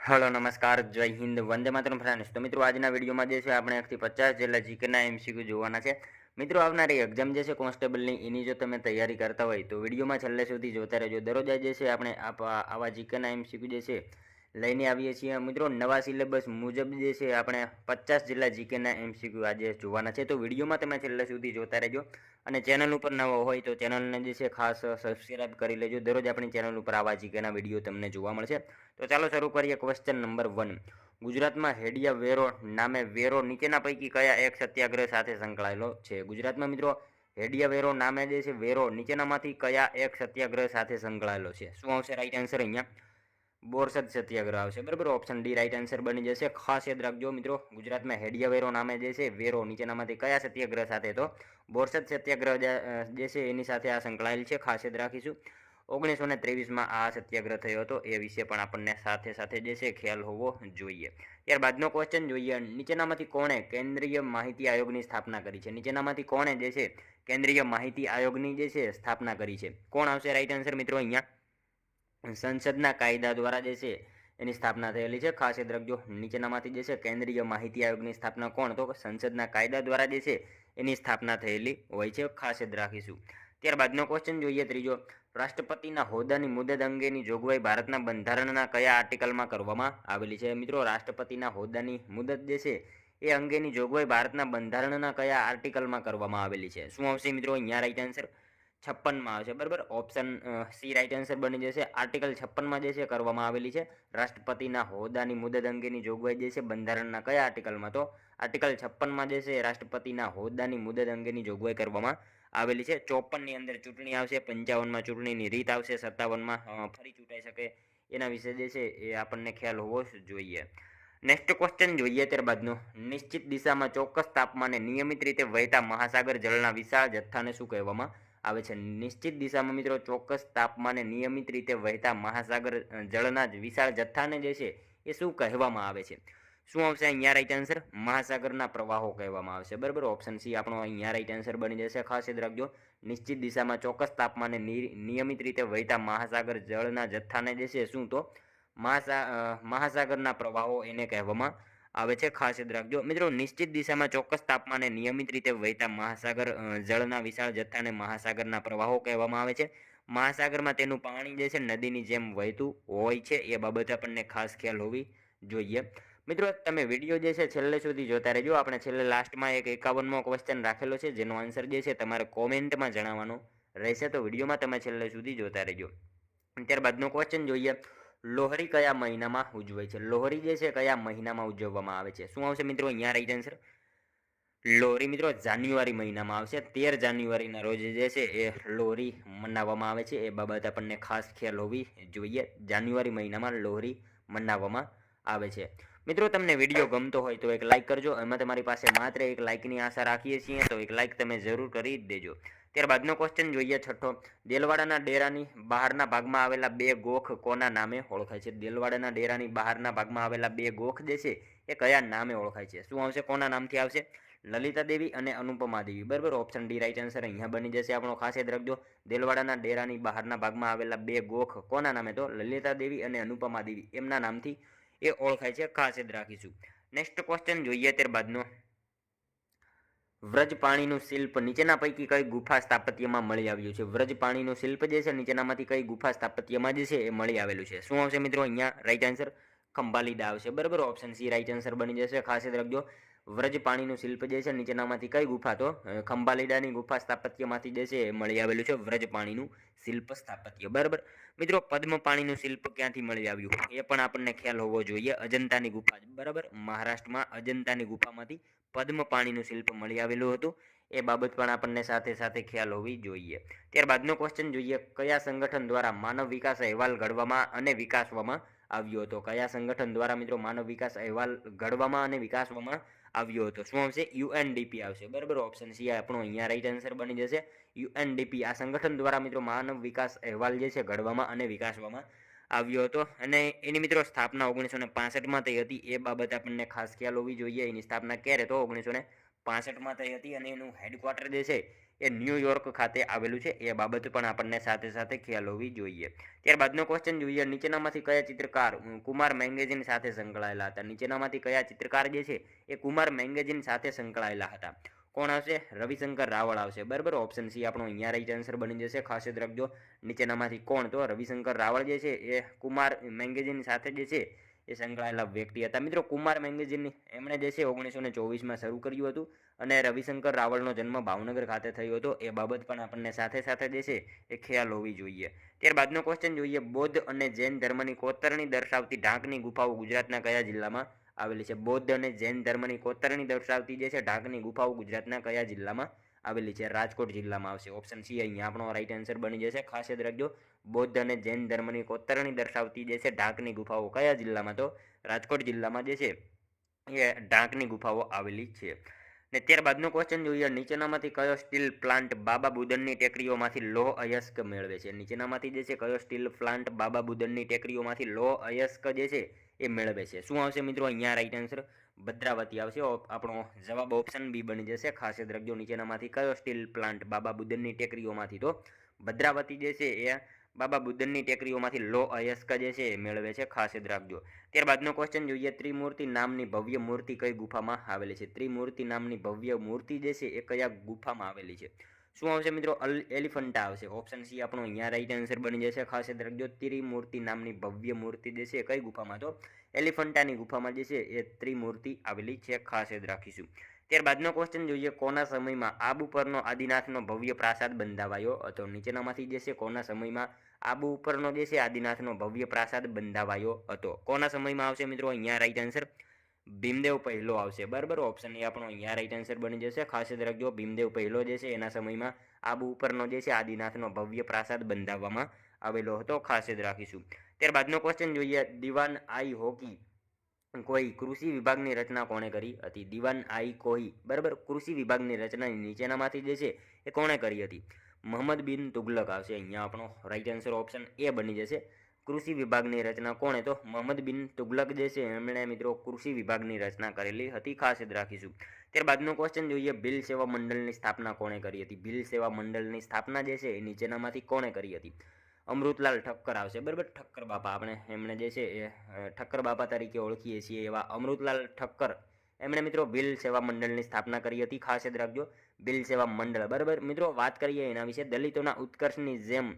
Hello नमस्कार जय Hind Vande Mataram friends. तो मित्रों आज विडियोમાં જે છે આપણે 1 થી 50 જેટલા જીકેના એમસીક્યુ જોવાના છે। મિત્રો આવનારી એક્ઝામ જે છે કોન્સ્ટેબલની એની જો તમે તૈયારી કરતા હોય તો વિડિયોમાં છેલ્લે સુધી જોતા રહેજો। દરરોજ જે છે આપણે આવા જીકેના એમસીક્યુ જે છે લઈને આવીએ છીએ। મિત્રો નવા સિલેબસ મુજબ જે છે આપણે 50 જેટલા જીકેના એમસીક્યુ આજે જોવાના છે। તો વિડિયોમાં તમે છેલ્લે સુધી જોતા રહેજો અને ચેનલ ઉપર નવા હોય તો ચેનલને જે છે ખાસ સબસ્ક્રાઇબ કરી લેજો। દરરોજ આપણી ચેનલ ઉપર આવા જીકેના વિડિયો તમને જોવા મળશે। તો ચાલો શરૂ કરીએ। ક્વેશ્ચન નંબર 1 ગુજરાતમાં હેડિયા વેરો નામે વેરો નીચેના પૈકી કયા એક સત્યાગ્રહ સાથે સંકળાયેલો છે? ગુજરાતમાં મિત્રો હેડિયા વેરો નામે જે છે વેરો નીચેનામાંથી કયા એક સત્યાગ્રહ સાથે સંકળાયેલો છે? શું આવશે રાઈટ આન્સર? અહીંયા બોરસદ સત્યાગ્રહ આવશે બરાબર। ઓપ્શન ડી રાઈટ આન્સર બની જશે। ખાસ યાદ રાખજો મિત્રો ગુજરાતમાં હેડિયા વેરો નામે જે છે વેરો નીચેનામાંથી કયા સત્યાગ્રહ સાથે? તો બોરસદ સત્યાગ્રહ જે છે એની સાથે આ સંકળાયેલ છે, ખાસ યાદ રાખીશું। 1923માં આ સત્યાગ્રહ થયો હતો એ વિશે પણ આપણને સાથે સાથે જે છે ખ્યાલ હોવો જોઈએ। ત્યારબાદનો ક્વેશ્ચન જોઈએ। નીચેનામાંથી કોણે કેન્દ્રીય માહિતી આયોગની સ્થાપના કરી છે? નીચેનામાંથી કોણે જે છે કેન્દ્રીય માહિતી આયોગની જે છે સ્થાપના કરી છે? કોણ આવશે રાઈટ આન્સર મિત્રો? અહીંયા સંસદના કાયદા દ્વારા જે છે એની સ્થાપના થયેલી છે, ખાસ યાદ રાખજો। નીચેનામાંથી જે છે કેન્દ્રીય માહિતી આયોગની સ્થાપના કોણ? તો સંસદના કાયદા દ્વારા જે છે એની સ્થાપના થયેલી હોય છે, ખાસ યાદ રાખીશું। ત્યારબાદનો ક્વેશ્ચન જોઈએ ત્રીજો। રાષ્ટ્રપતિના હોદ્દાની મુદત અંગેની જોગવાઈ ભારતના બંધારણના કયા આર્ટિકલમાં કરવામાં આવેલી છે? મિત્રો રાષ્ટ્રપતિના હોદ્દાની મુદત જે છે એ અંગેની જોગવાઈ ભારતના બંધારણના કયા આર્ટિકલમાં કરવામાં આવેલી છે? શું આવશે મિત્રો? અહીંયા રાઈટ આન્સર 56માં આવશે બરાબર। ઓપ્શન સી રાઈટ આન્સર બની જશે। આર્ટિકલ 56માં જે છે કરવામાં આવેલી છે રાષ્ટ્રપતિના હોદ્દાની મુદત અંગેની જોગવાઈ જે છે બંધારણના કયા આર્ટિકલમાં? તો આર્ટિકલ 56માં જે છે રાષ્ટ્રપતિના હોદ્દાની મુદત અંગેની જોગવાઈ કરવામાં આવેલી છે। 54ની અંદર ચૂંટણી આવશે, 55માં ચૂંટણીની રીત આવશે, 57માં ફરી ચૂંટાઈ શકે એના વિશે જે છે એ આપણને ખ્યાલ હોવો જોઈએ। નેક્સ્ટ ક્વેશ્ચન જોઈએ ત્યારબાદનો। નિશ્ચિત દિશામાં ચોક્કસ તાપમાને નિયમિત રીતે વહેતા મહાસાગર જળના વિશાળ જથ્થાને શું કહેવામાં આવે છે? નિશ્ચિત દિશામાં મિત્રો ચોક્કસ તાપમાને નિયમિત રીતે વહેતા મહાસાગર જળના વિશાળ જથ્થાને જે છે એ શું કહેવામાં આવે છે? શું આવશે અહીંયા રાઈટ આન્સર? મહાસાગરના પ્રવાહો કહેવામાં આવશે બરાબર। ઓપ્શન સી આપણો અહીંયા રાઈટ આન્સર બની જશે। ખાસ યાદ રાખજો નિશ્ચિત દિશામાં ચોક્કસ તાપમાને નિયમિત રીતે વહેતા મહાસાગર જળના જથ્થાને જે છે શું? તો મહાસાગરના પ્રવાહો એને કહેવામાં આવે છે, ખાસ યાદ રાખજો મિત્રો। નિશ્ચિત દિશામાં ચોક્કસ તાપમાને નિયમિત રીતે વહેતા મહાસાગર જળના વિશાળ જથ્થાને મહાસાગરના પ્રવાહો કહેવામાં આવે છે। મહાસાગરમાં તેનું પાણી જે છે નદીની જેમ વહેતું હોય છે એ બાબત આપણને ખાસ ખ્યાલ હોવી જોઈએ। મિત્રો તમે વિડીયો જે છે છેલ્લે સુધી જોતા રહેજો। આપણે છેલ્લે લાસ્ટમાં એક 51મો ક્વેશ્ચન રાખેલો છે જેનો આન્સર જે છે તમારે કોમેન્ટમાં જણાવવાનો રહેશે, તો વિડીયોમાં તમે છેલ્લે સુધી જોતા રહેજો। ત્યારબાદનો ક્વેશ્ચન જોઈએ। લોહરી કયા મહિનામાં ઉજવાય છે? લોહરી જે છે કયા મહિનામાં ઉજવવામાં આવે છે? શું આવશે મિત્રો? અહીંયા રાઈટ આન્સર લોહરી મિત્રો જાન્યુઆરી મહિનામાં આવશે। 13 જાન્યુઆરીના રોજ જે છે એ લોહરી મનાવવામાં આવે છે એ બાબત આપણને ખાસ ખ્યાલ હોવી જોઈએ। જાન્યુઆરી મહિનામાં લોહરી મનાવવામાં આવે છે। મિત્રો તમને વિડીયો ગમતો હોય તો એક લાઇક કરજો। એમાં તમારી પાસે માત્ર એક લાઇકની આશા રાખીએ છીએ, તો એક લાઇક તમે જરૂર કરી જ દેજો। ત્યારબાદનો ક્વેશ્ચન જોઈએ છઠ્ઠો। દેલવાડાના ડેરાની બહારના ભાગમાં આવેલા બે ગોખ કોના નામે ઓળખાય છે? દેલવાડાના ડેરાની બહારના ભાગમાં આવેલા બે ગોખ જે છે એ કયા નામે ઓળખાય છે? શું આવશે? કોના નામથી આવશે? લલિતા દેવી અને અનુપમા દેવી બરાબર। ઓપ્શન ડી રાઈટ આન્સર અહીંયા બની જશે આપણો। ખાસ યાદ રાખજો દેલવાડાના ડેરાની બહારના ભાગમાં આવેલા બે ગોખ કોના નામે? તો લલિતા દેવી અને અનુપમા દેવી એમના નામથી એ ઓળખાય છે, ખાસ યાદ રાખીશું। નેક્સ્ટ ક્વેશ્ચન જોઈએ ત્યારબાદનો। વ્રજપાણીનું શિલ્પ નીચેના પૈકી કઈ ગુફા સ્થાપત્યમાં મળી આવ્યું છે? વ્રજપાણીનું શિલ્પ જે છે નીચેનામાંથી કઈ ગુફા સ્થાપત્યમાં જે છે એ મળી આવેલું છે? શું આવશે મિત્રો? અહીંયા રાઈટ આન્સર ખંભાલીડા આવશે બરાબર। ઓપ્શન સી રાઈટ આન્સર બની જશે। ખાસ યાદ રાખજો વ્રજપાણીનું શિલ્પ જે છે નીચેનામાંથી કઈ ગુફા? તો ખંભાલીડાની ગુફા સ્થાપત્યમાંથી જે છે એ મળી આવેલું છે વ્રજપાણીનું શિલ્પ સ્થાપત્ય બરાબર। મિત્રો પદ્મપાણીનું શિલ્પ ક્યાંથી મળી આવ્યું એ પણ આપણને ખ્યાલ હોવો જોઈએ। અજંતાની ગુફા બરાબર, મહારાષ્ટ્રમાં અજંતાની ગુફામાંથી પદ્મપાણીનું શિલ્પ મળી આવેલું હતું એ બાબત પણ આપણને સાથે સાથે ખ્યાલ હોવી જોઈએ। ત્યારબાદનો ક્વેશ્ચન જોઈએ। કયા સંગઠન દ્વારા માનવ વિકાસ અહેવાલ ઘડવામાં અને વિકાસવામાં આવ્યો હતો? કયા સંગઠન દ્વારા મિત્રો માનવ વિકાસ અહેવાલ ઘડવામાં અને વિકાસવામાં આવ્યો હતો? શું આવશે? યુએનડીપી આવશે બરાબર। ઓપ્શન સી આપણો અહીંયા રાઈટ આન્સર બની જશે। યુએનડીપી આ સંગઠન દ્વારા મિત્રો માનવ વિકાસ અહેવાલ જે છે ઘડવામાં અને વિકાસવામાં આવ્યો હતો અને એની મિત્રો સ્થાપના 1965માં થઈ હતી એ બાબત આપણને ખાસ ખ્યાલ હોવી જોઈએ। એની સ્થાપના ક્યારે? તો 1965માં થઈ હતી અને એનું હેડક્વાર્ટર જે છે એ ન્યૂયોર્ક ખાતે આવેલું છે, એ બાબત પણ આપણને સાથે સાથે ખ્યાલ હોવી જોઈએ. ત્યારબાદનો ક્વેશ્ચન જોઈએ, નીચેનામાંથી કયા ચિત્રકાર કુમાર મેગેઝિન સાથે સંકળાયેલા હતા? નીચેનામાંથી કયા ચિત્રકાર જે છે એ કુમાર મેગેઝિન સાથે સંકળાયેલા હતા? કોણ આવશે? રવિશંકર રાવળ આવશે. બરાબર, ઓપ્શન સી આપણો અહીંયા રાઈટ આન્સર બની જશે. ખાસ યાદ રાખજો, નીચેનામાંથી કોણ? તો રવિશંકર રાવળ જે છે એ કુમાર મેગેઝિન સાથે જે છે એ સંકળાયેલા વ્યક્તિ હતા. મિત્રો, કુમાર મેગેઝિન એમણે જે છે 1924માં શરૂ કર્યું હતું અને રવિશંકર રાવળનો જન્મ ભાવનગર ખાતે થયો હતો. એ બાબત પણ આપણને સાથે સાથે જે છે એ ખ્યાલ હોવી જોઈએ. ત્યારબાદનો ક્વેશ્ચન જોઈએ, બૌદ્ધ અને જૈન ધર્મની કોતરણી દર્શાવતી ઢાંકની ગુફાઓ ગુજરાતના કયા જિલ્લામાં આવેલી છે? બૌદ્ધ અને જૈન ધર્મની કોતરણી દર્શાવતી જે છે ઢાંકની ગુફાઓ ગુજરાતના કયા જિલ્લામાં આવેલી છે? રાજકોટ જિલ્લામાં આવશે. ઓપ્શન સી અહીંયા આપણો રાઈટ આન્સર બની જશે. ખાસ યાદ રાખજો, બૌદ્ધ અને જૈન ધર્મની કોતરણી દર્શાવતી જે છે ઢાંકની ગુફાઓ કયા જિલ્લામાં? તો રાજકોટ જિલ્લામાં જે છે એ ઢાંકની ગુફાઓ આવેલી છે. ને ત્યારબાદનો ક્વેશ્ચન જોઈએ, નીચેનામાંથી કયો સ્ટીલ પ્લાન્ટ બાબા બુદનની ટેકરીઓમાંથી લોહ અયસ્ક મેળવે છે? નીચેનામાંથી જે છે કયો સ્ટીલ પ્લાન્ટ બાબા બુદનની ટેકરીઓમાંથી લોહ અયસ્ક જે છે એ મેળવે છે? શું આવશે મિત્રો અહીંયા રાઈટ આન્સર? ભદ્રાવતી આવશે. આપણો જવાબ ઓપ્શન બી બની જશે. ખાસ યાદ રાખજો, નીચેનામાંથી કયો સ્ટીલ પ્લાન્ટ બાબા બુદનની ટેકરીઓમાંથી? તો ભદ્રાવતી જે છે એ બાબા બુદનની ટેકરીઓમાંથી લોહ અયસ્ક જે છે એ મેળવે છે. ખાસ યાદ રાખજો. ત્યારબાદનો ક્વેશ્ચન જોઈએ, ત્રિમૂર્તિ નામની ભવ્ય મૂર્તિ કઈ ગુફામાં આવેલી છે? ત્રિમૂર્તિ નામની ભવ્ય મૂર્તિ જે છે એ કયા ગુફામાં આવેલી છે? શું આવશે મિત્રો? એલિફન્ટા આવશે. ઓપ્શન સી આપણો અહીંયા રાઈટ આન્સર બની જશે. ખાસ યાદ રાખજો, ત્રિમૂર્તિ નામની ભવ્ય મૂર્તિ જે છે કઈ ગુફામાં? તો એલિફન્ટાની ગુફામાં જે છે એ ત્રિમૂર્તિ આવેલી છે. ખાસ યાદ રાખીશું. ત્યારબાદનો ક્વેશ્ચન જોઈએ, કોના સમયમાં આબુ પરનો આદિનાથનો ભવ્ય પ્રાસાદ બંધાવાયો હતો? નીચેનામાંથી જે છે કોના સમયમાં આબુ ઉપરનો જે છે આદિનાથનો ભવ્ય પ્રાસાદ બંધાવાયો હતો? કોના સમયમાં આવશે મિત્રો અહીંયા રાઈટ આન્સર? ભીમદેવ પહેલો આવશે. બરાબર, ઓપ્શન એ આપણો અહીંયા રાઈટ આન્સર બની જશે. ખાસ યાદ રાખજો, ભીમદેવ પહેલો જે છે એના સમયમાં આબુ ઉપરનો જે છે આદિનાથનો ભવ્ય પ્રાસાદ બંધાવવામાં આવેલો હતો. ખાસ યાદ રાખીશું. ત્યારબાદનો ક્વેશ્ચન જોઈએ, દિવાન આઈ હોકી કોઈ કૃષિ વિભાગની રચના કોણે કરી હતી? દિવાન આઈ કોઈ, બરાબર, કૃષિ વિભાગની રચના નીચેનામાંથી જે છે એ કોણે કરી હતી? મોહમ્મદ બિન તુગલક આવશે. અહીંયા આપણો રાઈટ આન્સર ઓપ્શન એ બની જશે. કૃષિ વિભાગની રચના કોણે? તો મોહમ્મદ બિન તુગલક જે છે એમણે મિત્રો કૃષિ વિભાગની રચના કરેલી હતી. ખાસ યાદ રાખીશું. ત્યારબાદનો ક્વેશ્ચન જોઈએ, ભીલ સેવા મંડળની સ્થાપના કોણે કરી હતી? ભીલ સેવા મંડળની સ્થાપના જે છે એ નીચેનામાંથી કોણે કરી હતી? અમૃતલાલ ઠક્કર આવશે. બરાબર, ઠક્કર બાપા, આપણે એમણે જે છે એ ઠક્કર બાપા તરીકે ઓળખીએ છીએ એવા અમૃતલાલ ઠક્કર એમણે મિત્રો ભીલ સેવા મંડળની સ્થાપના કરી હતી. ખાસ યાદ રાખજો, ભીલ સેવા મંડળ. બરાબર મિત્રો, વાત કરીએ એના વિશે. દલિતોના ઉત્કર્ષની જેમ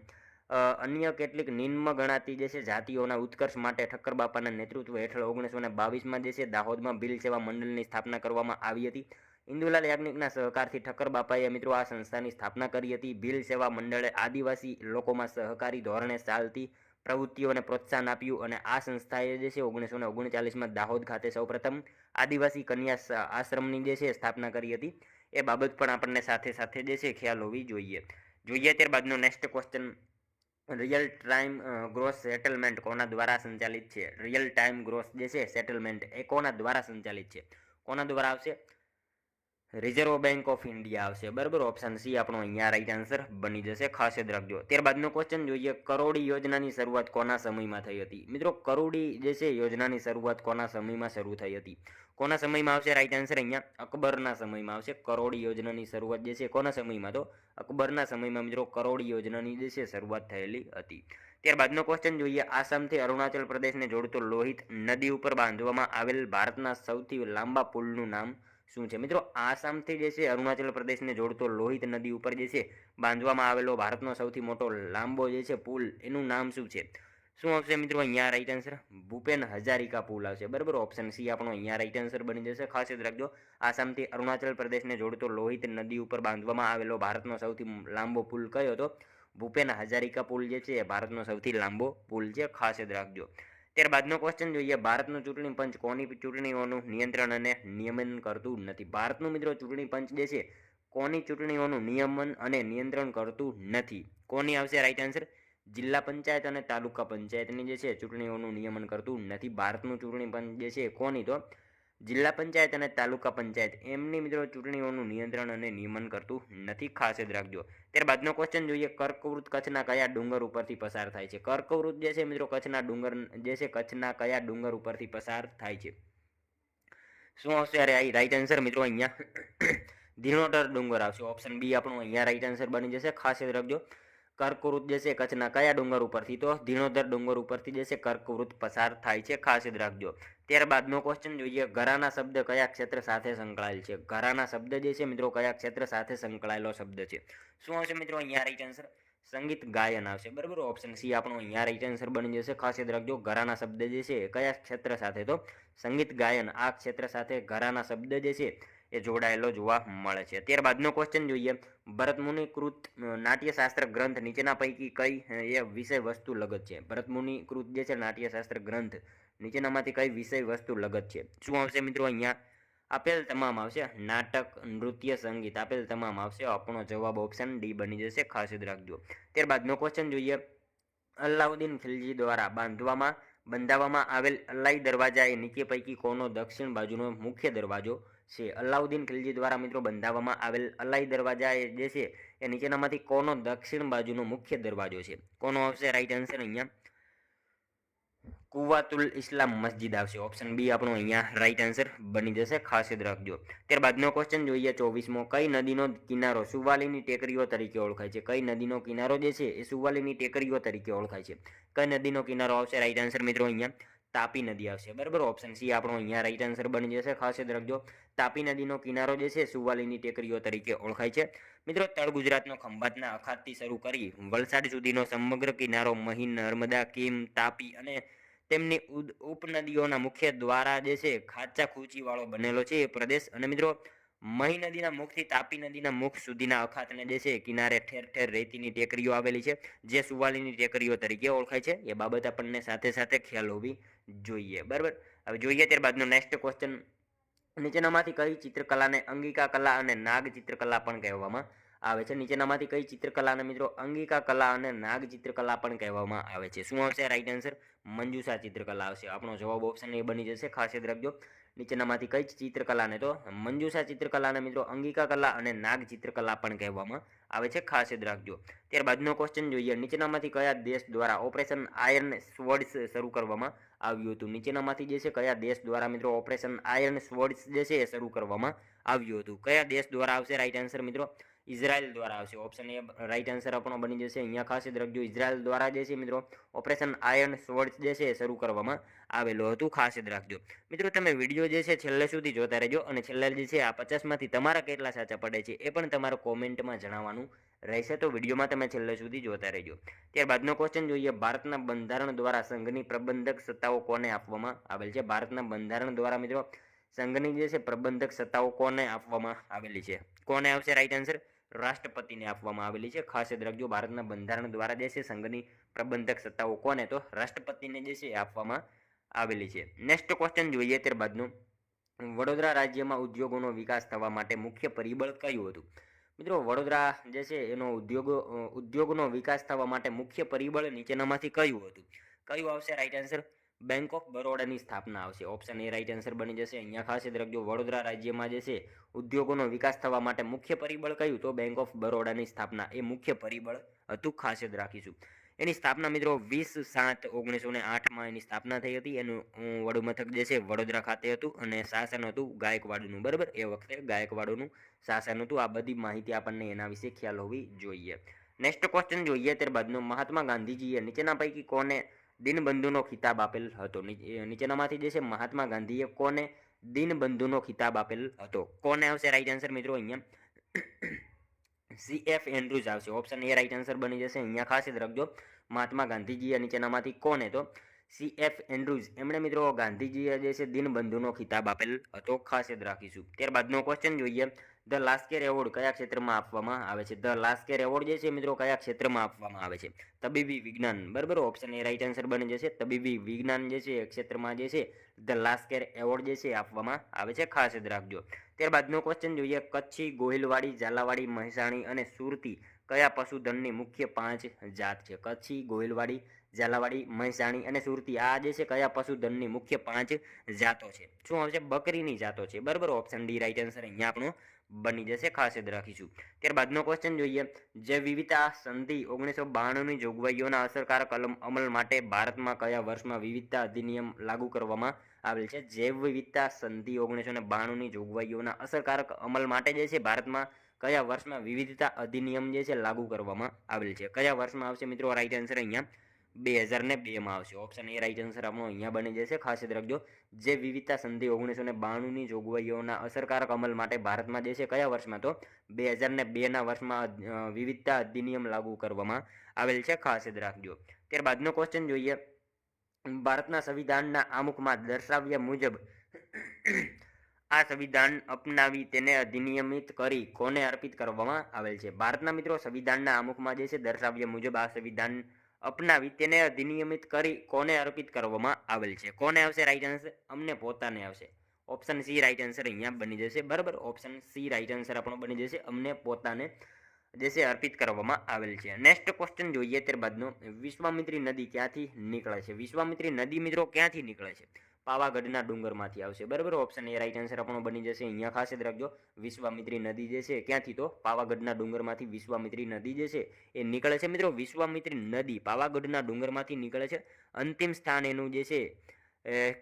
અન્ય કેટલીક નિમ્ન ગણાતી જે છે જાતિઓના ઉત્કર્ષ માટે ઠક્કર બાપાના નેતૃત્વ હેઠળ 1922માં જે છે દાહોદમાં ભીલ સેવા મંડળની સ્થાપના કરવામાં આવી હતી. ઇન્દુલાલ યાજ્ઞિકના સહકારથી ઠક્કર બાપાએ મિત્રો આ સંસ્થાની સ્થાપના કરી હતી. ભીલ સેવા મંડળે આદિવાસી લોકોમાં સહકારી ધોરણે ચાલતી પ્રવૃત્તિઓને પ્રોત્સાહન આપ્યું અને આ સંસ્થાએ જે છે 1939માં દાહોદ ખાતે સૌપ્રથમ આદિવાસી કન્યા આશ્રમની જે છે સ્થાપના કરી હતી. એ બાબત પણ આપણને સાથે સાથે જે છે ખ્યાલ હોવી જોઈએ. ત્યારબાદનો next question, real time gross settlement કોના દ્વારા સંચાલિત છે? રિયલ ટાઈમ ગ્રોસ જે છે સેટલમેન્ટ એ કોના દ્વારા સંચાલિત છે? કોના દ્વારા આવશે? રિઝર્વ બેંક ઓફ ઇન્ડિયા આવશે. બરાબર, ઓપ્શન સી આપણો અહીંયા રાઈટ આન્સર બની જશે. ખાસ યાદ રાખજો. ત્યારબાદનો ક્વેશ્ચન જોઈએ, કરોડી યોજનાની શરૂઆત કોના સમયમાં થઈ હતી? મિત્રો, કરોડી જે છે યોજનાની શરૂઆત કોના સમયમાં શરૂ થઈ હતી? કોના સમયમાં આવશે રાઈટ આન્સર? અહીંયા અકબરના સમયમાં આવશે. કરોડી યોજનાની શરૂઆત જે છે કોના સમયમાં? તો અકબરના સમયમાં મિત્રો કરોડી યોજનાની જે છે શરૂઆત થયેલી હતી. ત્યારબાદનો ક્વેશ્ચન જોઈએ, આસામથી અરુણાચલ પ્રદેશને જોડતો લોહિત નદી ઉપર બાંધવામાં આવેલ ભારતના સૌથી લાંબા પુલનું નામ શું છે? મિત્રો, આસામથી જે છે અરુણાચલ પ્રદેશને જોડતો લોહિત નદી ઉપર જે છે બાંધવામાં આવેલો ભારતનો સૌથી મોટો લાંબો જે છે પુલ, એનું નામ શું છે? શું આવશે મિત્રો અહીંયા રાઈટ આન્સર? ભૂપેન હજારિકા પુલ આવશે. બરાબર, ઓપ્શન સી આપણો અહીંયા રાઈટ આન્સર બની જશે. ખાસ યાદ રાખજો, આસામથી અરુણાચલ પ્રદેશને જોડતો લોહિત નદી ઉપર બાંધવામાં આવેલો ભારતનો સૌથી લાંબો પુલ કયો હતો? ભૂપેન હજારિકા પુલ જે છે એ ભારતનો સૌથી લાંબો પુલ છે. ખાસ યાદ રાખજો. ત્યારબાદનો ક્વેશ્ચન જોઈએ, ભારતનું ચૂંટણી પંચ કોની ચૂંટણીઓનું નિયંત્રણ અને નિયમન કરતું નથી? ભારતનું મિત્રો ચૂંટણી પંચ જે છે કોની ચૂંટણીઓનું નિયમન અને નિયંત્રણ કરતું નથી? કોની આવશે રાઈટ આન્સર? જિલ્લા પંચાયત અને તાલુકા પંચાયતની જે છે ચૂંટણીઓનું નિયમન કરતું નથી. ભારતનું ચૂંટણી પંચ જે છે કોની? તો જિલ્લા પંચાયત અને તાલુકા પંચાયત એમની મિત્રો ચૂંટણીઓનું નિયંત્રણ અને નિયમન કરતું નથી. ખાસ યાદ રાખજો. ત્યારબાદનો ક્વેશ્ચન જોઈએ, કર્કવૃત કચ્છના કયા ડુંગર ઉપરથી પસાર થાય છે? કર્કવૃત જે છે મિત્રો કચ્છના ડુંગર જે છે કચ્છના કયા ડુંગર ઉપરથી પસાર થાય છે? શું આવશે રાઈટ આન્સર મિત્રો? અહીંયા ધીણોધર ડુંગર આવશે. ઓપ્શન બી આપણું અહીંયા રાઈટ આન્સર બની જશે. ખાસ યાદ રાખજો. કર્કવૃત જે છે કચ્છના કયા ડુંગર ઉપરથી? તો ધીણોધર ડુંગર ઉપરથી જે છે કર્કવૃત પસાર થાય છે. ખાસ યાદ રાખજો. ત્યારબાદનો ક્વેશ્ચન જોઈએ, ઘરાના શબ્દ કયા ક્ષેત્ર સાથે સંકળાયેલ છે? ઘરાના શબ્દ જે છે મિત્રો કયા ક્ષેત્ર સાથે સંકળાયેલો શબ્દ છે? શું આવશે મિત્રો અહીંયા રાઈટ આન્સર? સંગીત ગાયન આવશે. બરાબર. ઓપ્શન સી આપણો અહીંયા રાઈટ આન્સર બની જશે. ખાસ યાદ રાખજો. ઘરાના શબ્દ જે છે કયા ક્ષેત્ર સાથે? તો સંગીત ગાયન આ ક્ષેત્ર સાથે ઘરાના શબ્દ જે છે એ જોડાયેલો જોવા મળે છે. ત્યારબાદનો ક્વેશ્ચન જોઈએ, ભરતમુનિ કૃત નાટ્યશાસ્ત્ર ગ્રંથ નીચેના પૈકી કઈ એ વિષય વસ્તુ લગત છે? ભરતમુનિ કૃત જે છે નાટ્યશાસ્ત્ર ગ્રંથ નીચેનામાંથી કઈ વિષય વસ્તુ લગત છે? શું આવશે મિત્રો અહીંયા? આપેલ તમામ આવશે. નાટક, નૃત્ય, સંગીત, આપેલ તમામ આવશે. આપણો જવાબ ઓપ્શન ડી બની જશે. ખાસ યાદ રાખજો. ત્યારબાદનો ક્વેશ્ચન જોઈએ, અલાઉદ્દીન ખિલજી દ્વારા બંધાવવામાં આવેલ અલાઈ દરવાજા એ નીચે પૈકી કોનો દક્ષિણ બાજુનો મુખ્ય દરવાજો છે? અલાઉદ્દીન ખિલજી દ્વારા મિત્રો બંધાવવામાં આવેલ અલાઈ દરવાજા જે છે એ નીચેનામાંથી કોનો દક્ષિણ બાજુનો મુખ્ય દરવાજો છે? કોનો આવશે રાઈટ આન્સર અહીંયા? કુવાતુલ ઇસ્લામ મસ્જિદ આવશે. ઓપ્શન બી આપણો અહીંયા રાઈટ આન્સર બની જશે. ખાસ યાદ રાખજો. ત્યારબાદનો ક્વેશ્ચન જોઈએ 24મો, કઈ નદીનો કિનારો સુવાલીની ટેકરીઓ તરીકે ઓળખાય છે? કઈ નદીનો કિનારો જે છે એ સુવાલીની ટેકરીઓ તરીકે ઓળખાય છે? કઈ નદીનો કિનારો આવશે રાઈટ આન્સર મિત્રો અહીંયા? તાપી નદી આવશે. બરાબર. ઓપ્શન સી આપણો અહીંયા રાઈટ આન્સર બની જશે. ખાસ યાદ રાખજો. તાપી નદીનો કિનારો જે છે સુવાલીની ટેકરીઓ તરીકે ઓળખાય છે. મિત્રો તળ ગુજરાતનો ખંભાતના અખાતથી શરૂ કરી વલસાડ સુધીનો સમગ્ર કિનારો મહી, નર્મદા, કીમ, તાપી અને તેમની ઉપનદીઓના મુખ્ય દ્વારા જે છે ખાચા ખૂચી વાળો બનેલો છે એ પ્રદેશ. અને મિત્રો મહી નદીના મુખથી તાપી નદીના મુખ સુધીના અખાતને જે છે કિનારે ઠેર ઠેર રેતીની ટેકરીઓ આવેલી છે જે સુવાલીની ટેકરીઓ તરીકે ઓળખાય છે. એ બાબત આપણને સાથે સાથે ખ્યાલ હોવી જોઈએ. બરાબર. હવે જોઈએ ત્યારબાદનો નેક્સ્ટ ક્વેશ્ચન, નીચેનામાંથી કઈ ચિત્રકલાને અંગિકા કલા અને નાગ ચિત્રકલા પણ કહેવામાં આવે છે? નીચેનામાંથી કઈ ચિત્રકલાને મિત્રો અંગિકા કલા અને નાગ ચિત્રકલા પણ કહેવામાં આવે છે? શું આવશે રાઈટ આન્સર? મંજુષા ચિત્રકલા આવશે. આપણો જવાબ ઓપ્શન એ બની જશે. ખાસ યાદ રાખજો. નીચેનામાંથી કઈ ચિત્રકલાને? તો મંજુષા ચિત્રકલાને મિત્રો અંગિકા કલા અને નાગ ચિત્રકલા પણ કહેવામાં આવે છે. ખાસ યાદ રાખજો. ત્યારબાદનો ક્વેશ્ચન જોઈએ, નીચેનામાંથી કયા દેશ દ્વારા ઓપરેશન આયર્ન સ્વોર્ડ્સ શરૂ કરવામાં આવ્યું હતું? નીચેનામાંથી જે છે કયા દેશ દ્વારા મિત્રો ઓપરેશન આયર્ન સ્વોર્ડ્સ જે છે એ શરૂ કરવામાં આવ્યું હતું? કયા દેશ દ્વારા આવશે રાઈટ આન્સર મિત્રો? ઇઝરાયલ દ્વારા આવશે. ઓપ્શન એ રાઈટ આન્સર આપણો બની જશે. અહીંયા ખાસ યાદ રાખજો. ઇઝરાયલ દ્વારા જે છે મિત્રો ઓપરેશન આયર્ન સ્વોર્ડ્સ જે છે એ શરૂ કરવામાં આવેલું હતું. ખાસ યાદ રાખજો. મિત્રો તમે વિડીયો જે છે છેલ્લે સુધી જોતા રહેજો અને છેલ્લે જે છે આ 50માંથી તમારા કેટલા સાચા પડે છે એ પણ તમારે કોમેન્ટમાં જણાવવાનું રહેશે. તો વિડીયોમાં તમે છેલ્લે સુધી જોતા રહેજો. ત્યારબાદનો ક્વેશ્ચન જોઈએ, ભારતના બંધારણ દ્વારા સંઘની પ્રબંધક સત્તાઓ કોને આપવામાં આવેલ છે? ભારતના બંધારણ દ્વારા મિત્રો સંઘની જે છે પ્રબંધક સત્તાઓ કોને આપવામાં આવેલી છે? કોને આવશે રાઈટ આન્સર? રાષ્ટ્રપતિને આપવામાં આવેલી છે. ખાસ યાદ રાખજો. ભારતના બંધારણ દ્વારા જે છે સંઘની પ્રબંધક સત્તાઓ કોને? તો રાષ્ટ્રપતિને જે છે આપવામાં આવેલી છે. નેક્સ્ટ ક્વેશ્ચન જોઈએ ત્યારબાદનું, વડોદરા રાજ્યમાં ઉદ્યોગોનો વિકાસ થવા માટે મુખ્ય પરિબળ કયું હતું? મિત્રો વડોદરા જે છે એનો ઉદ્યોગનો વિકાસ થવા માટે મુખ્ય પરિબળ નીચેનામાંથી કયું હતું? કયું આવશે રાઈટ આન્સર? બેંક ઓફ બરોડાની સ્થાપના આવશે. ઓપ્શન એ રાઈટ આન્સર બની જશે. અહીંયા ખાસ યાદ રાખજો. વડોદરા રાજ્યમાં જે છે ઉદ્યોગોનો વિકાસ થવા માટે મુખ્ય પરિબળ કયું? તો બેંક ઓફ બરોડાની સ્થાપના એ મુખ્ય પરિબળ હતું. ખાસ યાદ રાખીશું. એની સ્થાપના મિત્રો 20/7/1908 એની સ્થાપના થઈ હતી. એનું વડું મથક જે છે વડોદરા ખાતે હતું અને શાસન હતું ગાયકવાડનું. બરાબર. એ વખતે ગાયકવાડનું શાસન હતું. આ બધી માહિતી આપણને એના વિશે ખ્યાલ હોવી જોઈએ. નેક્સ્ટ ક્વેશ્ચન જોઈએ ત્યારબાદનો, મહાત્મા ગાંધીજીએ નીચેના પૈકી કોને દીનબંધુનો ખિતાબ આપેલ હતો? નીચેનામાંથી જે છે મહાત્મા ગાંધીએ કોને દીનબંધુનો ખિતાબ આપેલ હતો? કોને આવશે રાઈટ આન્સર મિત્રો? અહીંયા CF એન્ડ્રુઝ આવશે. ઓપ્શન એ રાઈટ આન્સર બની જશે. અહીંયા ખાસ યાદ રાખજો. મહાત્મા ગાંધીજીએ નીચેનામાંથી કોને? તો CF એન્ડ્રુઝ એમણે મિત્રો ગાંધીજીએ જે છે દીનબંધુનો ખિતાબ આપેલ હતો. ખાસ યાદ રાખીશું. ત્યારબાદનો ક્વેશ્ચન જોઈએ, ધ લાસ્કેર એવોર્ડ કયા ક્ષેત્રમાં આપવામાં આવે છે? ધ લાસ્કેર એવોર્ડ જે છે મિત્રો કયા ક્ષેત્રમાં આપવામાં આવે છે? તબીબી વિજ્ઞાન. બરાબર. ઓપ્શન એ રાઈટ આન્સર બની જશે. તબીબી વિજ્ઞાન જે છે ક્ષેત્રમાં જે છે ધ લાસ્કેર એવોર્ડ જે છે આપવામાં આવે છે. ખાસ યાદ રાખજો. ત્યારબાદનો ક્વેશ્ચન જોઈએ, કચ્છી, ગોહિલવાડી, ઝાલાવાડી, મહેસાણી અને સુરતી કયા પશુધનની મુખ્ય 5 જાત છે? કચ્છી, ગોહિલવાડી, ઝાલાવાડી, મહેસાણી અને સુરતી આ જે છે કયા પશુધનની મુખ્ય 5 જાતો છે? શું આવશે? બકરીની જાતો છે. બરાબર. ઓપ્શન ડી રાઈટ આન્સર અહીંયા આપણો બની જશે, ખાસ યાદ રાખીશું। ત્યારબાદનો ક્વેશ્ચન જોઈએ, જૈવ વિવિધતા સંધિ 1992ની જોગવાઈઓના અસરકારક અમલ માટે ભારતમાં કયા વર્ષમાં વિવિધતા અધિનિયમ લાગુ કરવામાં આવેલ છે? જૈવ વિવિધતા સંધિ 1992ની જોગવાઈઓના અસરકારક અમલ માટે જે છે ભારતમાં કયા વર્ષમાં વિવિધતા અધિનિયમ જે છે લાગુ કરવામાં આવેલ છે? કયા વર્ષમાં આવશે મિત્રો? રાઈટ આન્સર અહીંયા 2002માં આવશે। ઓપ્શન એ રાઈટ આન્સર આપણો અહીંયા બની જશે, ખાસ યાદ રાખજો। જે વિવિધતા સંધિ 1992ની જોગવાઈઓના અસરકારક અમલ માટે ભારતમાં જે છે કયા વર્ષમાં? તો 2002ના વર્ષમાં વિવિધતા અધિનિયમ લાગુ કરવામાં આવેલ છે, ખાસ યાદ રાખજો। ત્યારબાદનો ક્વેશ્ચન જોઈએ, ભારતના સંવિધાનના આમુખમાં દર્શાવ્યા મુજબ આ સંવિધાન અપનાવી તેને અધિનિયમિત કરી કોને અર્પિત કરવામાં આવેલ છે? ભારતના મિત્રો સંવિધાનના આમુખમાં જે છે દર્શાવ્યા મુજબ આ સંવિધાન અપનાવી તેને અધિનિયમિત કરી કોને અર્પિત કરવામાં આવેલ છે? કોને આવશે રાઈટ આન્સર? અમને પોતાને આવશે। ઓપ્શન સી રાઈટ આન્સર અહીંયા બની જશે, બરાબર। ઓપ્શન સી રાઈટ આન્સર આપણો બની જશે, અમને પોતાને જે છે અર્પિત કરવામાં આવેલ છે। નેક્સ્ટ ક્વેશ્ચન જોઈએ ત્યારબાદનો, વિશ્વામિત્રી નદી ક્યાંથી નીકળે છે? વિશ્વામિત્રી નદી મિત્રો ક્યાંથી નીકળે છે? પાવાગઢના ડુંગરમાંથી આવશે, બરાબર। ઓપ્શન એ રાઈટ આન્સર આપણો બની જશે, અહીંયા ખાસ યાદ રાખજો। વિશ્વામિત્રી નદી જે છે ક્યાંથી? તો પાવાગઢના ડુંગરમાંથી વિશ્વામિત્રી નદી જે છે એ નીકળે છે મિત્રો। વિશ્વામિત્રી નદી પાવાગઢના ડુંગરમાંથી નીકળે છે। અંતિમ સ્થાન એનું જે છે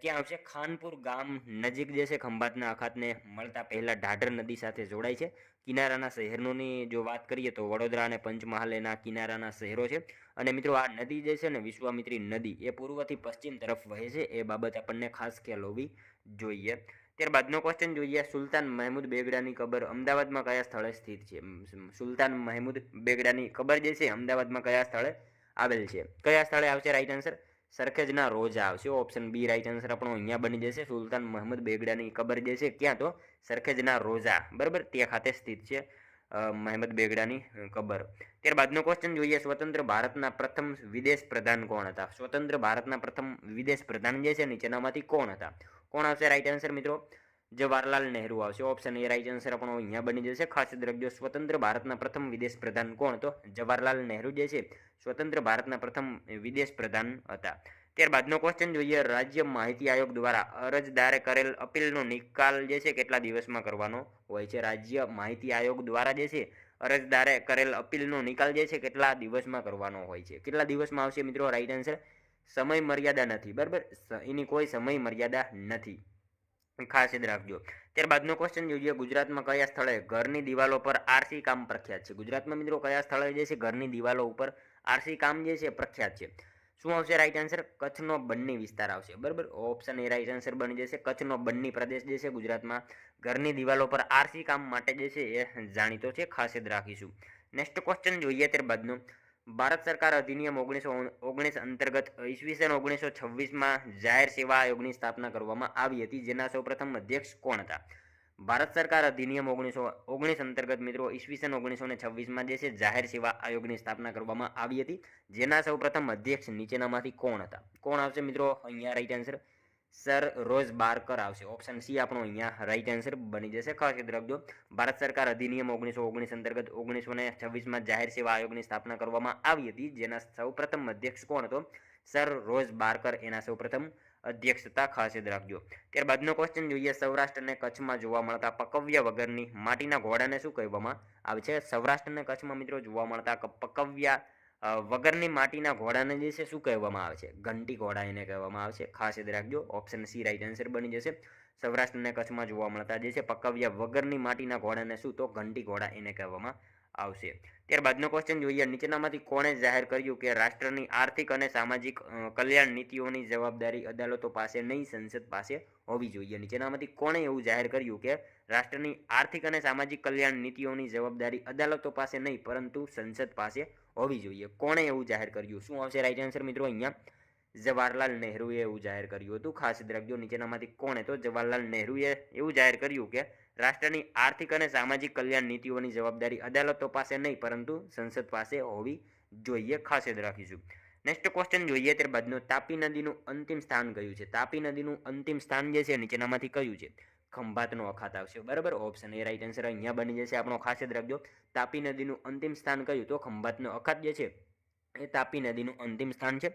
ક્યાં આવશે? ખાનપુર ગામ નજીક જે છે ખંભાતના અખાતને મળતા પહેલા ઢાઢર નદી સાથે જોડાય છે। કિનારાના શહેરોની જો વાત કરીએ તો વડોદરા અને પંચમહાલ એના કિનારાના શહેરો છે। અને મિત્રો આ નદી જે છે ને વિશ્વામિત્રી નદી એ પૂર્વથી પશ્ચિમ તરફ વહે છે, એ બાબત આપણને ખાસ ખ્યાલ હોવી જોઈએ। ત્યારબાદનો ક્વેશ્ચન જોઈએ, સુલતાન મહેમૂદ બેગડાની કબર અમદાવાદમાં કયા સ્થળે સ્થિત છે? સુલતાન મહેમૂદ બેગડાની કબર જે છે અમદાવાદમાં કયા સ્થળે આવેલ છે? કયા સ્થળે આવશે રાઈટ આન્સર? સરખેજના રોજા આવશે। ઓપ્શન બી રાઈટ આન્સર આપણો અહીંયા બની જશે। સુલતાન મહેમૂદ બેગડાની કબર જે છે ક્યાં? તો સરખેજના રોજા, બરાબર, તે ખાતે સ્થિત છે મહેમદ બેગડાની કબર। ત્યારબાદનો ક્વેશ્ચન જોઈએ, સ્વતંત્ર ભારતના પ્રથમ વિદેશ પ્રધાન કોણ હતા? સ્વતંત્ર ભારતના પ્રથમ વિદેશ પ્રધાન જે છે નીચેનામાંથી કોણ હતા? કોણ આવશે રાઈટ આન્સર મિત્રો? જવાહરલાલ નહેરુ આવશે। ઓપ્શન એ રાઈટ આન્સર આપણો અહીંયા બની જશે, ખાસ યાદ રાખજો। સ્વતંત્ર ભારતના પ્રથમ વિદેશ પ્રધાન કોણ? તો જવાહરલાલ નહેરુ જે છે સ્વતંત્ર ભારતના પ્રથમ વિદેશ પ્રધાન હતા। ત્યારબાદનો ક્વેશ્ચન જોઈએ, રાજ્ય માહિતી આયોગ દ્વારા અરજદારે કરેલ અપીલનો નિકાલ જે છે કેટલા દિવસમાં કરવાનો હોય છે? રાજ્ય માહિતી આયોગ દ્વારા જે છે અરજદારે કરેલ અપીલનો નિકાલ જે છે કેટલા દિવસમાં કરવાનો હોય છે? કેટલા દિવસમાં આવશે મિત્રો? રાઈટ આન્સર સમય મર્યાદા નથી, બરાબર, એની કોઈ સમય મર્યાદા નથી, ખાસ યાદ રાખજો। ત્યારબાદનો ક્વેશ્ચન જોઈએ, ગુજરાતમાં કયા સ્થળે ઘરની દિવાલો પર આરસી કામ પ્રખ્યાત છે? ગુજરાતમાં મિત્રો કયા સ્થળે જે છે ઘરની દિવાલો ઉપર આરસી કામ જે છે પ્રખ્યાત છે? શું આવશે રાઈટ આન્સર? કચ્છનો બન્ની વિસ્તાર આવશે, બરાબર। ઓપ્શન એ રાઈટ આન્સર બની જશે। કચ્છનો બન્ની પ્રદેશ જે છે ગુજરાતમાં ઘરની દિવાલો પર આરસી કામ માટે જે છે એ જાણીતો છે, ખાસ યાદ રાખીશું। નેક્સ્ટ ક્વેશ્ચન જોઈએ ત્યારબાદનો, ભારત સરકાર અધિનિયમ 1919 અંતર્ગત ઈસવીસન 1926માં જાહેર સેવા આયોગની સ્થાપના કરવામાં આવી હતી, જેના સૌપ્રથમ અધ્યક્ષ કોણ હતા? ભારત સરકાર અધિનિયમ 1919 અંતર્ગત મિત્રો ઈસવીસન 1926માં જે છે જાહેર સેવા આયોગની સ્થાપના કરવામાં આવી હતી, જેના સૌપ્રથમ અધ્યક્ષ નીચેનામાંથી કોણ હતા? કોણ આવશે મિત્રો અહીંયા રાઈટ આન્સર? સર રોઝ બારકર આવશે। ઓપ્શન સી આપણો અહીંયા રાઈટ આન્સર બની જશે, ખાસ યાદ રાખજો। ભારત સરકાર અધિનિયમ 1919 અંતર્ગત 1926માં જાહેર સેવા આયોગની સ્થાપના કરવામાં આવી હતી, જેના સૌપ્રથમ અધ્યક્ષ કોણ હતો? સર રોઝ બારકર એના સૌપ્રથમ અધ્યક્ષ હતા, ખાસ યાદ રાખજો। ત્યારબાદનો ક્વેશ્ચન જોઈએ, સૌરાષ્ટ્ર અને કચ્છમાં જોવા મળતા પકવ્યા વગરની માટીના ઘોડાને શું કહેવામાં આવે છે? સૌરાષ્ટ્ર અને કચ્છમાં મિત્રો જોવા મળતા પકવ્યા વગરની માટીના ઘોડાને જે છે શું કહેવામાં આવે છે? ઘંટી ઘોડા એને કહેવામાં આવે છે, ખાસ યાદ રાખજો। ઓપ્શન સી રાઈટ આન્સર બની જશે। સૌરાષ્ટ્ર અને કચ્છમાં જોવા મળતા જે છે પકવ્યા વગરની માટીના ઘોડાને શું? તો ઘંટી ઘોડા એને કહેવામાં આવશે। ત્યારબાદનો ક્વેશ્ચન જોઈએ, નીચેનામાંથી કોણે જાહેર કર્યું કે રાષ્ટ્રની આર્થિક અને સામાજિક કલ્યાણ નીતિઓની જવાબદારી અદાલતો પાસે નહીં, સંસદ પાસે હોવી જોઈએ? નીચેનામાંથી કોણે એવું જાહેર કર્યું કે રાષ્ટ્રની આર્થિક અને સામાજિક કલ્યાણ નીતિઓની જવાબદારી અદાલતો પાસે નહીં પરંતુ સંસદ પાસે હોવી જોઈએ? કોણે એવું જાહેર કર્યું? શું આવશે રાઈટ આન્સર મિત્રો? અહીંયા જવાહરલાલ નહેરુએ એવું જાહેર કર્યું હતું, ખાસ યાદ રાખજો। નીચેનામાંથી કોણે? તો જવાહરલાલ નહેરુએ એવું જાહેર કર્યું કે રાષ્ટ્રની આર્થિક અને સામાજિક કલ્યાણ નીતિઓની જવાબદારી અદાલતો પાસે નહીં પરંતુ સંસદ પાસે હોવી જોઈએ, ખાસ યાદ રાખીશું। નેક્સ્ટ ક્વેશ્ચન જોઈએ ત્યારબાદનો, તાપી નદીનું અંતિમ સ્થાન કયું છે? તાપી નદીનું અંતિમ સ્થાન જે છે નીચેનામાંથી કયું છે? ખંભાતનો અખાત આવશે, બરાબર। ઓપ્શન એ રાઈટ આન્સર અહીંયા બની જશે આપણો, ખાસ યાદ રાખજો। તાપી નદીનું અંતિમ સ્થાન કયું? તો ખંભાતનો અખાત જે છે એ તાપી નદીનું અંતિમ સ્થાન છે।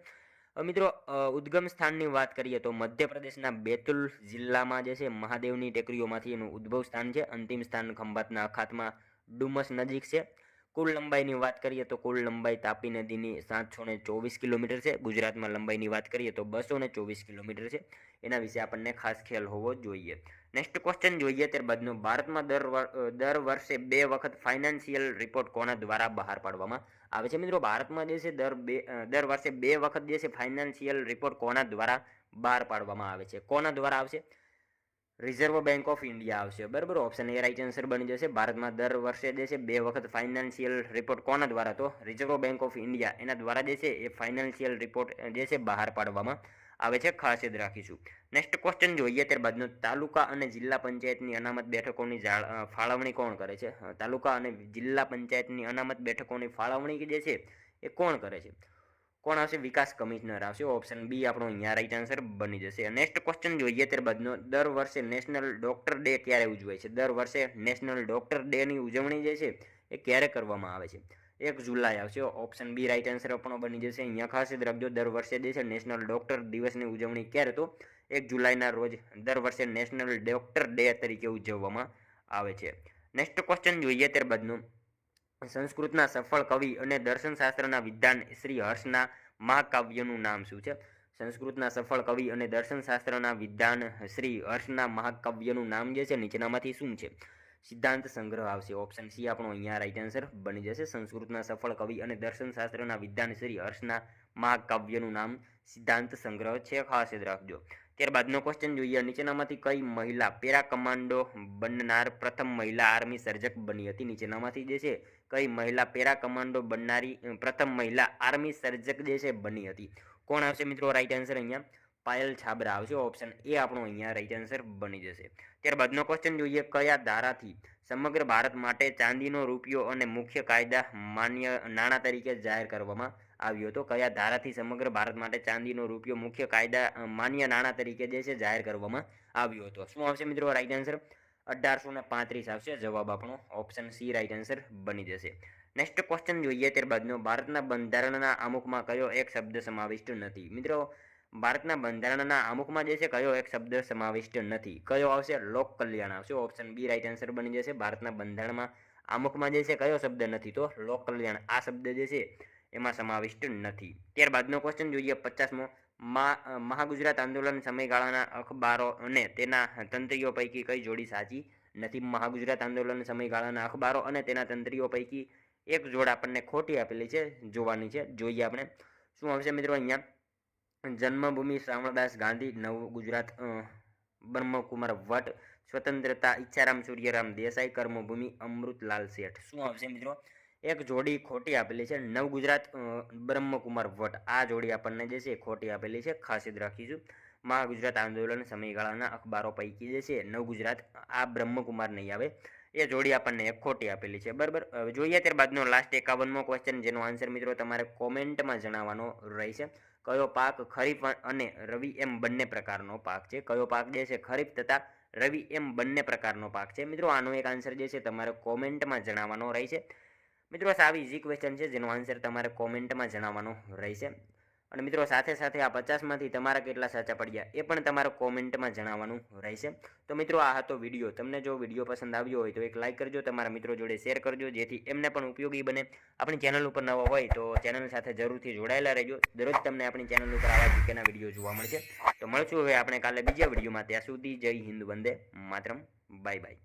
મિત્રો ઉદ્ગમ સ્થાનની વાત કરીએ તો મધ્યપ્રદેશના બેતુલ જિલ્લામાં જે છે મહાદેવની ટેકરીઓમાંથી એનું ઉદ્ભવ સ્થાન છે. અંતિમ સ્થાન ખંભાતના અખાતમાં ડુમસ નજીક છે. કુલ લંબાઈની વાત કરીએ તો કુલ લંબાઈ તાપી નદીની 724 કિલોમીટર છે. ગુજરાતમાં લંબાઈની વાત કરીએ તો 224 કિલોમીટર છે. એના વિશે આપણને ખાસ ખ્યાલ હોવો જોઈએ. નેક્સ્ટ ક્વેશ્ચન જોઈએ ત્યારબાદનો, ભારતમાં દર વર્ષે 2 વખત ફાઇનાન્શિયલ રિપોર્ટ કોના દ્વારા બહાર પાડવામાં આવે છે? મિત્રો ભારતમાં જે છે દર વર્ષે 2 વખત જે છે ફાઇનાન્શિયલ રિપોર્ટ કોના દ્વારા બહાર પાડવામાં આવે છે? કોના દ્વારા આવશે? રિઝર્વ બેંક ઓફ ઇન્ડિયા આવશે. બરાબર, ઓપ્શન એ રાઈટ આન્સર બની જશે. ભારતમાં દર વર્ષે જે છે 2 વખત ફાઇનાન્શિયલ રિપોર્ટ કોના દ્વારા? તો રિઝર્વ બેંક ઓફ ઇન્ડિયા એના દ્વારા જે છે એ ફાઇનાન્શિયલ રિપોર્ટ જે છે બહાર પાડવામાં આવે છે. ખાસ યાદ રાખીશું. નેક્સ્ટ ક્વેશ્ચન જોઈએ ત્યારબાદનો, તાલુકા અને જિલ્લા પંચાયતની અનામત બેઠકોની ફાળવણી કોણ કરે છે? તાલુકા અને જિલ્લા પંચાયતની અનામત બેઠકોની ફાળવણી જે છે એ કોણ કરે છે? કોણ આવશે? વિકાસ કમિશનર આવશે. ઓપ્શન બી આપણો અહીંયા રાઈટ આન્સર બની જશે. નેક્સ્ટ ક્વેશ્ચન જોઈએ ત્યારબાદનો, દર વર્ષે નેશનલ ડોક્ટર ડે ક્યારે ઉજવાય છે? દર વર્ષે નેશનલ ડોક્ટર ડેની ઉજવણી જે છે એ ક્યારે કરવામાં આવે છે? 1 જુલાઈ આવશે. ઓપ્શન બી રાઈટ આન્સર આપણો બની જશે. અહીંયા ખાસ યાદ રાખજો, દર વર્ષે જે છે નેશનલ ડોક્ટર દિવસની ઉજવણી ક્યારે? તો 1 જુલાઈના રોજ દર વર્ષે નેશનલ ડોક્ટર ડે તરીકે ઉજવવામાં આવે છે. નેક્સ્ટ ક્વેશ્ચન જોઈએ ત્યારબાદનો, સંસ્કૃતના સફળ કવિ અને દર્શનશાસ્ત્રના વિદ્વાન શ્રી હર્ષના મહાકાવ્યનું નામ શું છે? સંસ્કૃતના સફળ કવિ અને દર્શનશાસ્ત્રના વિદ્વાન શ્રી હર્ષના મહાકાવ્યનું નામ જે છે નીચેનામાંથી શું છે? સિદ્ધાંત સંગ્રહ આવશે. ઓપ્શન સી આપણો અહીંયા રાઈટ આન્સર બની જશે. સંસ્કૃતના સફળ કવિ અને દર્શનશાસ્ત્રના વિદ્વાન શ્રી હર્ષના મહાકાવ્યનું નામ સિદ્ધાંત સંગ્રહ છે. ખાસ યાદ રાખજો. ત્યારબાદનો ક્વેશ્ચન જોઈએ, નીચેનામાંથી કઈ મહિલા પેરા કમાન્ડો બનનાર પ્રથમ મહિલા આર્મી સર્જક બની હતી? નીચેનામાંથી જે છે કઈ મહિલા પેરા કમાન્ડો બનનારી પ્રથમ મહિલા આર્મી સર્જક જે છે બની હતી? કોણ આવશે મિત્રો? રાઈટ આન્સર અહીંયા પાયલ છાબરા આવશે. ઓપ્શન એ આપણો અહીંયા રાઈટ આન્સર બની જશે. ત્યારબાદનો ક્વેશ્ચન જોઈએ, કયા ધારાથી સમગ્ર ભારત માટે ચાંદીનો રૂપિયો અને મુખ્ય કાયદા માન્ય નાણાં તરીકે જાહેર કરવામાં આવ્યો હતો? કયા ધારાથી સમગ્ર ભારત માટે ચાંદીનો રૂપિયો મુખ્ય કાયદા માન્ય નાણાં તરીકે જે છે જાહેર કરવામાં આવ્યો હતો? શું આવશે મિત્રો રાઈટ આન્સર? 1835 આવશે. જવાબ આપણો ઓપ્શન સી રાઈટ આન્સર બની જશે. નેક્સ્ટ ક્વેશ્ચન જોઈએ ત્યારબાદનો, ભારતના બંધારણના આમુખમાં કયો એક શબ્દ સમાવિષ્ટ નથી? મિત્રો ભારતના બંધારણના આમુખમાં જે છે કયો એક શબ્દ સમાવિષ્ટ નથી? કયો આવશે? લોક કલ્યાણ આવશે. ઓપ્શન બી રાઈટ આન્સર બની જશે. ભારતના બંધારણમાં આમુખમાં જે છે કયો શબ્દ નથી? તો લોક કલ્યાણ આ શબ્દ જે છે એમાં સમાવિષ્ટ નથી. ત્યારબાદનો ક્વેશ્ચન જોઈએ 50મો, મહાગુજરાત આંદોલન સમયગાળાના અખબારો અને તેના તંત્રીઓ પૈકી કઈ જોડી સાચી નથી? મહાગુજરાત આંદોલન સમયગાળાના અખબારો અને તેના તંત્રીઓ પૈકી એક જોડ આપણને ખોટી આપેલી છે, જોવાની છે. જોઈએ આપણે શું આવશે મિત્રો અહીંયા. જન્મભૂમિ શ્રાવણદાસ ગાંધી, નવ ગુજરાત બ્રહ્મકુમાર ભટ્ટ, સ્વતંત્રતા ઈચ્છારામ સૂર્યરામ દેસાઈ, કર્મભૂમિ અમૃતલાલ શેઠ. શું આવશે મિત્રો? એક જોડી ખોટી આપેલી છે, નવ ગુજરાત બ્રહ્મકુમાર ભટ્ટ. આ જોડી આપણને જે છે ખોટી આપેલી છે. ખાસ યાદ રાખીશું. મહાગુજરાત આંદોલન સમયગાળાના અખબારો પૈકી જે છે નવ ગુજરાત, આ બ્રહ્મકુમાર નહીં આવે. એ જોડી આપણને એક ખોટી આપેલી છે. બરાબર, હવે જોઈએ ત્યારબાદનો લાસ્ટ 51મો ક્વેશ્ચન, જેનો આન્સર મિત્રો તમારે કોમેન્ટમાં જણાવવાનો રહેશે. કયો પાક ખરીફ અને રવિ એમ બંને પ્રકારનો પાક છે? કયો પાક જે છે ખરીફ તથા રવિ એમ બંને પ્રકારનો પાક છે? મિત્રો આનો એક આન્સર જે છે તમારે કોમેન્ટમાં જણાવવાનો રહેશે. મિત્રો સાવ ઇઝી ક્વેશ્ચન છે, જેનો આન્સર તમારે કોમેન્ટમાં જણાવવાનો રહેશે. અને મિત્રો સાથે સાથે આ 50માંથી તમારા કેટલા સાચા પડ્યા એ પણ તમારે કોમેન્ટમાં જણાવવાનું રહેશે. તો મિત્રો આ હતો વિડીયો. તમને જો વિડીયો પસંદ આવ્યો હોય તો એક લાઇક કરજો, તમારા મિત્રો જોડે શેર કરજો, જેથી એમને પણ ઉપયોગી બને. આપણી ચેનલ ઉપર નવા હોય તો ચેનલ સાથે જરૂરથી જોડાયેલા રહેજો. દરરોજ તમને આપણી ચેનલ ઉપર આવા જીકેના વિડીયો જોવા મળશે. તો મળશું હવે આપણે કાલે બીજા વિડીયોમાં. ત્યાં સુધી જય હિન્દ, વંદે માતરમ, બાય બાય.